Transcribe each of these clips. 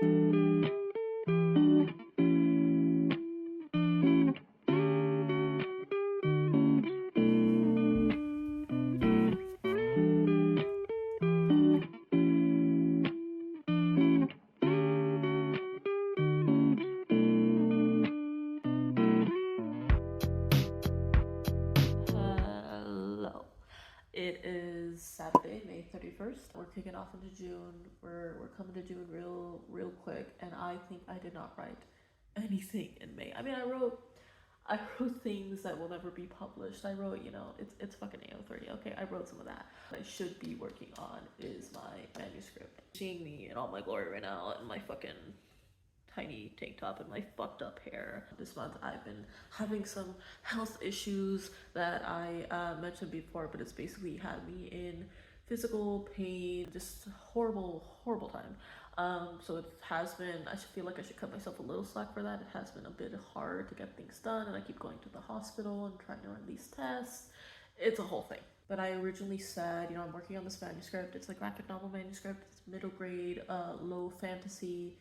It is Saturday, May 31st. We're kicking off into June. We're coming to June real quick, and I think I did not write anything in May. I mean, I wrote things that will never be published. I wrote, it's fucking AO30. Okay, I wrote some of that. What I should be working on is my manuscript. Seeing me in all my glory right now, and my fucking tiny tank top and my fucked up hair. This month I've been having some health issues that I mentioned before, but it's basically had me in physical pain, just horrible time. So it has been, I feel like I should cut myself a little slack for that. It has been a bit hard to get things done, and I keep going to the hospital and trying to run these tests. It's a whole thing. But I originally said, I'm working on this manuscript. It's a graphic novel manuscript. It's middle grade, low fantasy.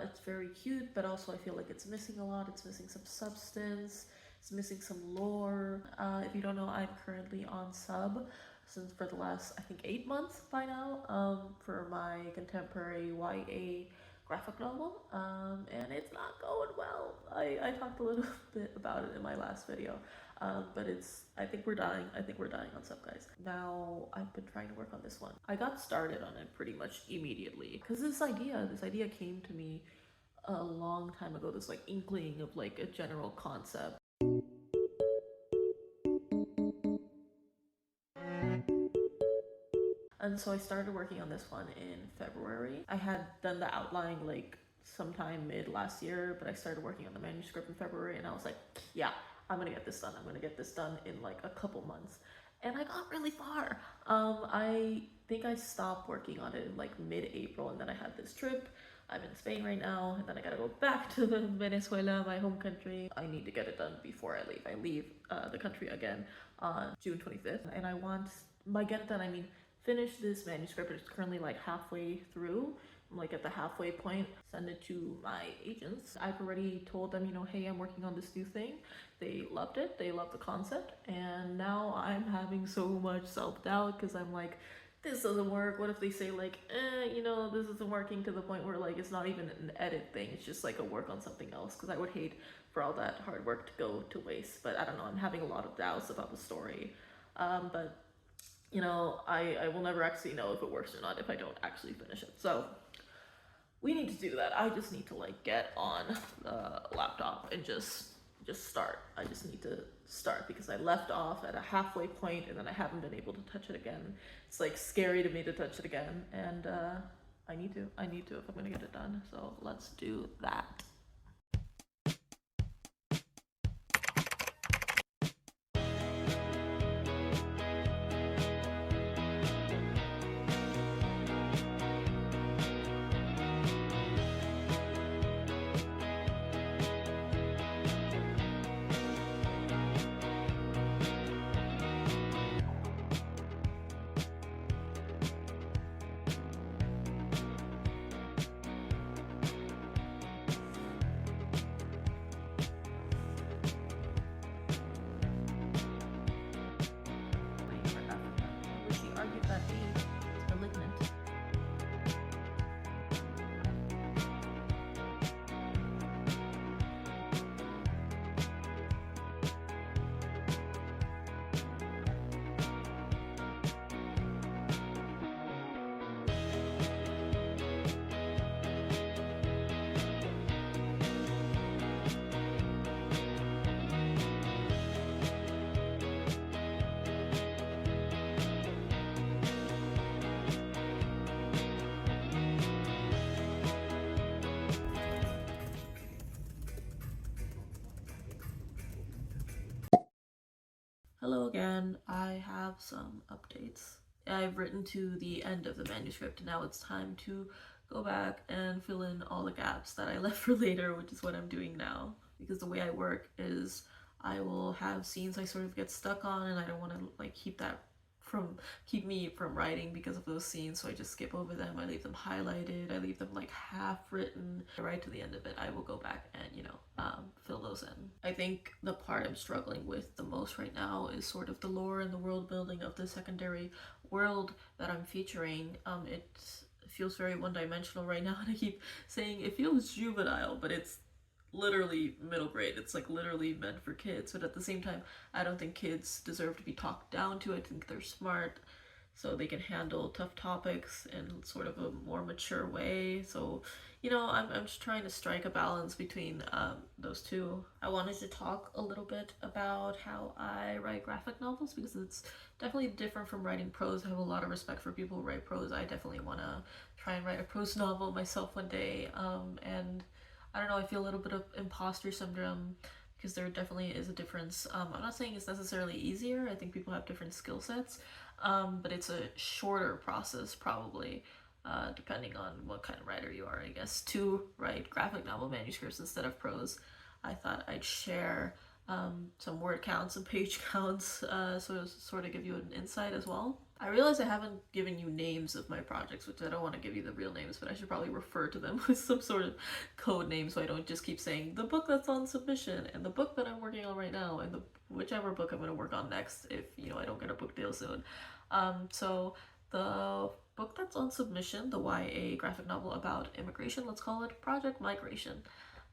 It's very cute, but also I feel like it's missing a lot. It's missing some substance. It's missing some lore. If you don't know, I'm currently on sub since for the last, I think, 8 months by now, for my contemporary YA graphic novel, and it's not going well. I talked a little bit about it in my last video, but I think we're dying on sub, guys. Now I've been trying to work on this one. I got started on it pretty much immediately because this idea came to me a long time ago, this like inkling of like a general concept. And so I started working on this one in February. I had done the outline like sometime mid last year, but I started working on the manuscript in February, and I was like, yeah, I'm gonna get this done. I'm gonna get this done in like a couple months. And I got really far. I think I stopped working on it in like mid-April, and then I had this trip. I'm in Spain right now, and then I gotta go back to Venezuela, my home country. I need to get it done before I leave. I leave the country again on June 25th, and I want, by get done, I mean finish this manuscript. It's currently like halfway through. I'm like at the halfway point. Send it to my agents. I've already told them, hey, I'm working on this new thing. They loved it. They loved the concept. And now I'm having so much self-doubt because I'm like, this doesn't work. What if they say like, this isn't working, to the point where like it's not even an edit thing. It's just like a work on something else, because I would hate for all that hard work to go to waste. But I don't know. I'm having a lot of doubts about the story. But I will never actually know if it works or not if I don't actually finish it. So we need to do that. I just need to like get on the laptop and just start. I just need to start because I left off at a halfway point and then I haven't been able to touch it again. It's like scary to me to touch it again, and I need to if I'm gonna get it done. So let's do that. Hello again. I have some updates. I've written to the end of the manuscript, and now it's time to go back and fill in all the gaps that I left for later, which is what I'm doing now. Because the way I work is I will have scenes I sort of get stuck on, and I don't want to like keep that keep me from writing because of those scenes, so I just skip over them. I leave them highlighted, I leave them like half written. Right to the end of it, I will go back and, you know, fill those in. I think the part I'm struggling with the most right now is sort of the lore and the world building of the secondary world that I'm featuring. It feels very one-dimensional right now, and I keep saying it feels juvenile, but it's literally middle grade. It's like literally meant for kids, but at the same time, I don't think kids deserve to be talked down to. I think they're smart, so they can handle tough topics in sort of a more mature way. So, you know, I'm just trying to strike a balance between those two. I wanted to talk a little bit about how I write graphic novels, because it's definitely different from writing prose. I have a lot of respect for people who write prose. I definitely want to try and write a prose novel myself one day, and I don't know, I feel a little bit of imposter syndrome because there definitely is a difference. I'm not saying it's necessarily easier. I think people have different skill sets, but it's a shorter process probably, depending on what kind of writer you are, I guess, to write graphic novel manuscripts instead of prose. I thought I'd share some word counts and page counts, so sort of give you an insight as well. I realize I haven't given you names of my projects, which I don't want to give you the real names, but I should probably refer to them with some sort of code name so I don't just keep saying the book that's on submission and the book that I'm working on right now and the whichever book I'm going to work on next if, you know, I don't get a book deal soon. So the book that's on submission, the YA graphic novel about immigration, let's call it Project Migration.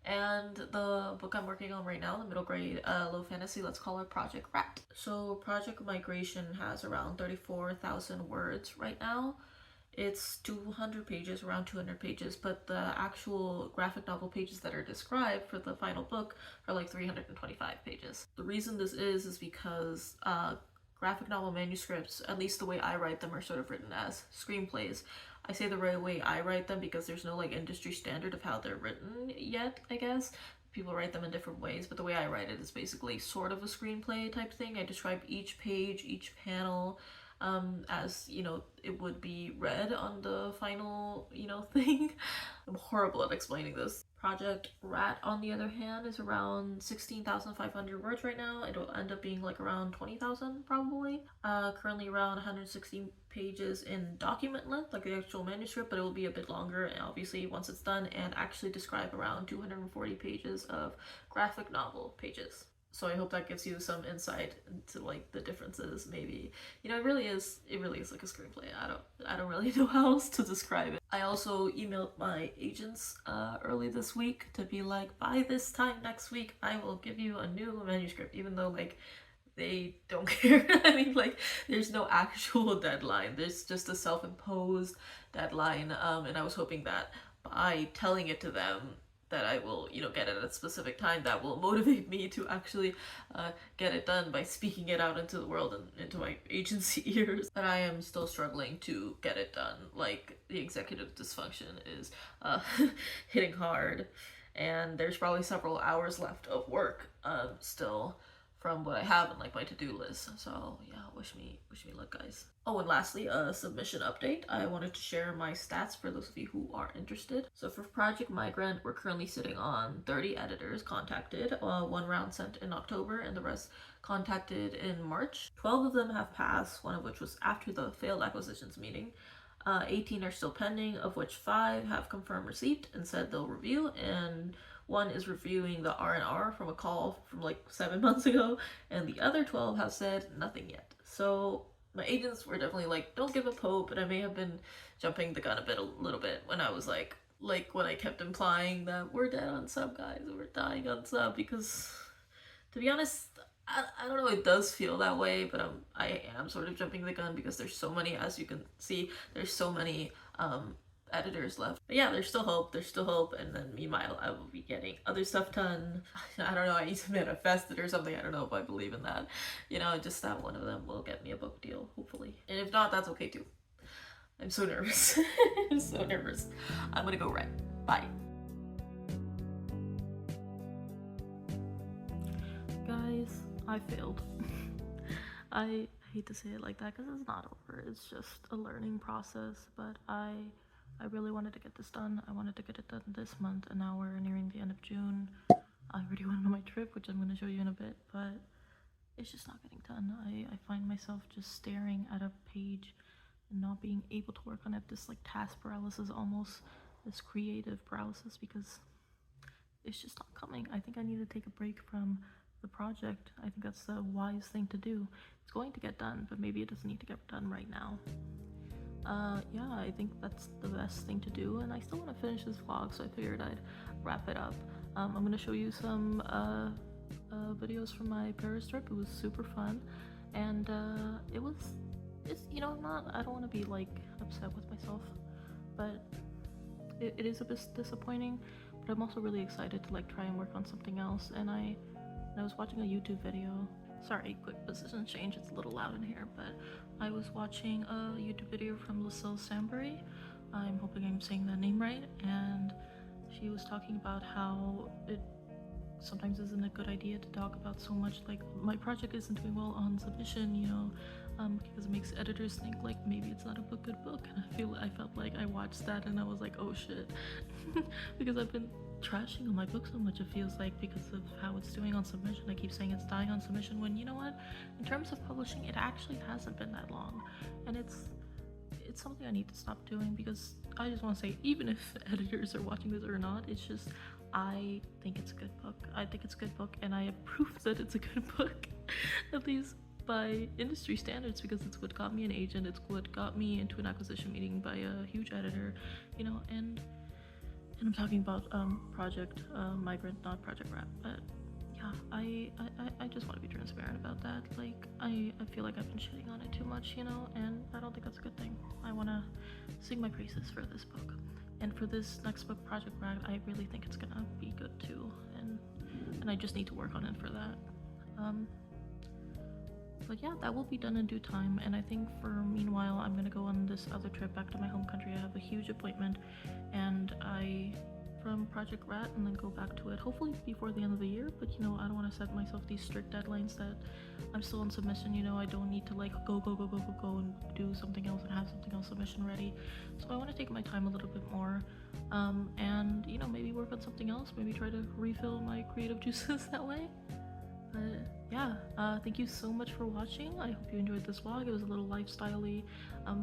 And the book I'm working on right now, the middle grade low fantasy, let's call it Project Rat. So Project Migration has around 34,000 words right now. It's 200 pages, around 200 pages, but the actual graphic novel pages that are described for the final book are like 325 pages. The reason this is because graphic novel manuscripts, at least the way I write them, are sort of written as screenplays. I say the right way I write them because there's no like industry standard of how they're written yet, I guess. People write them in different ways, but the way I write it is basically sort of a screenplay type thing. I describe each page, each panel, as, you know, it would be read on the final, you know, thing. I'm horrible at explaining this. Project Rat, on the other hand, is around 16,500 words right now. It'll end up being like around 20,000 probably. Currently around 116 pages in document length, like the actual manuscript, but it will be a bit longer, and obviously once it's done, and actually describe around 240 pages of graphic novel pages. So I hope that gives you some insight into like the differences. Maybe, you know, it really is like a screenplay. I don't really know how else to describe it. I also emailed my agents early this week to be like, by this time next week I will give you a new manuscript, even though like they don't care. I mean, like, there's no actual deadline. There's just a self-imposed deadline, and I was hoping that by telling it to them that I will, you know, get it at a specific time, that will motivate me to actually get it done by speaking it out into the world and into my agency ears. But I am still struggling to get it done. Like, the executive dysfunction is hitting hard, and there's probably several hours left of work still from what I have in like my to-do list. So yeah, wish me luck, guys. Oh, and lastly, a submission update. I wanted to share my stats for those of you who are interested. So for Project Migrant, we're currently sitting on 30 editors contacted, one round sent in October and the rest contacted in March. 12 of them have passed, one of which was after the failed acquisitions meeting. 18 are still pending, of which 5 have confirmed receipt and said they'll review, and 1 is reviewing the R&R from a call from like 7 months ago, and the other 12 have said nothing yet. So my agents were definitely like, don't give up hope, but I may have been jumping the gun a little bit when I was like when I kept implying that we're dead on sub, guys, we're dying on sub, because to be honest, I don't know, it does feel that way, but I am sort of jumping the gun because there's so many, as you can see, there's so many editors left. But yeah, there's still hope, and then meanwhile I will be getting other stuff done. I don't know, I need to manifest it or something. I don't know if I believe in that. You know, just that one of them will get me a book deal, hopefully. And if not, that's okay too. I'm so nervous. I'm so nervous. I'm gonna go write. Bye. Guys, I failed. I hate to say it like that because it's not over. It's just a learning process, but I really wanted to get this done. I wanted to get it done this month, and now we're nearing the end of June. I already went on my trip, which I'm going to show you in a bit, but it's just not getting done. I find myself just staring at a page and not being able to work on it. This like task paralysis, almost this creative paralysis, because it's just not coming. I think I need to take a break from the project. I think that's the wise thing to do. It's going to get done, but maybe it doesn't need to get done right now. Yeah, I think that's the best thing to do, and I still want to finish this vlog, so I figured I'd wrap it up. I'm gonna show you some videos from my Paris trip. It was super fun, and it's I don't want to be like upset with myself, but it is a bit disappointing. But I'm also really excited to like try and work on something else. And I was watching a YouTube video. Sorry, quick position change. It's a little loud in here, but I was watching a YouTube video from Lucille Sambury. I'm hoping I'm saying that name right. And she was talking about how it sometimes isn't a good idea to talk about so much like my project isn't doing well on submission, because it makes editors think like maybe it's not a good book. And I felt like I watched that and I was like, oh shit. Because I've been trashing on my book so much, it feels like, because of how it's doing on submission. I keep saying it's dying on submission when, you know what, in terms of publishing, it actually hasn't been that long. And it's something I need to stop doing, because I just want to say, even if editors are watching this or not, it's just I think it's a good book. I think it's a good book, and I approve that it's a good book, at least by industry standards, because it's what got me an agent. It's what got me into an acquisition meeting by a huge editor, and I'm talking about Project Migrant, not Project Rat. But yeah, I just want to be transparent about that. Like, I feel like I've been shitting on it too much, and I don't think that's a good thing. I want to sing my praises for this book. And for this next book, Project Rat, I really think it's gonna be good too. And I just need to work on it for that. But yeah, that will be done in due time. And I think for meanwhile, I'm gonna go on this other trip back to my home country. I have a huge appointment, and from Project Rat, and then go back to it hopefully before the end of the year. But I don't want to set myself these strict deadlines that I'm still in submission. I don't need to like go and do something else and have something else submission ready. So I want to take my time a little bit more, and maybe work on something else, maybe try to refill my creative juices that way. But yeah, thank you so much for watching. I hope you enjoyed this vlog. It was a little lifestyle-y,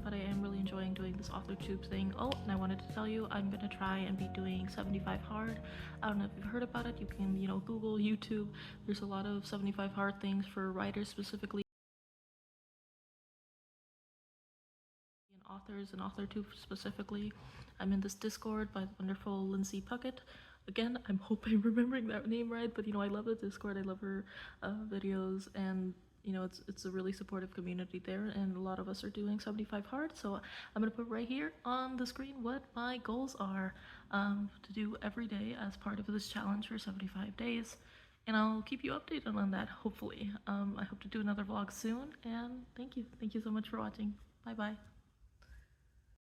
but I am really enjoying doing this authortube thing. Oh, and I wanted to tell you, I'm gonna try and be doing 75 hard. I don't know if you've heard about it. You can, Google, YouTube. There's a lot of 75 hard things for writers specifically, and authors, and authortube specifically. I'm in this Discord by the wonderful Lindsay Puckett. Again, I'm hoping I'm remembering that name right, but I love the Discord. I love her videos, and it's a really supportive community there, and a lot of us are doing 75 hard. So I'm gonna put right here on the screen what my goals are to do every day as part of this challenge for 75 days, and I'll keep you updated on that, hopefully. I hope to do another vlog soon, and thank you so much for watching. Bye bye.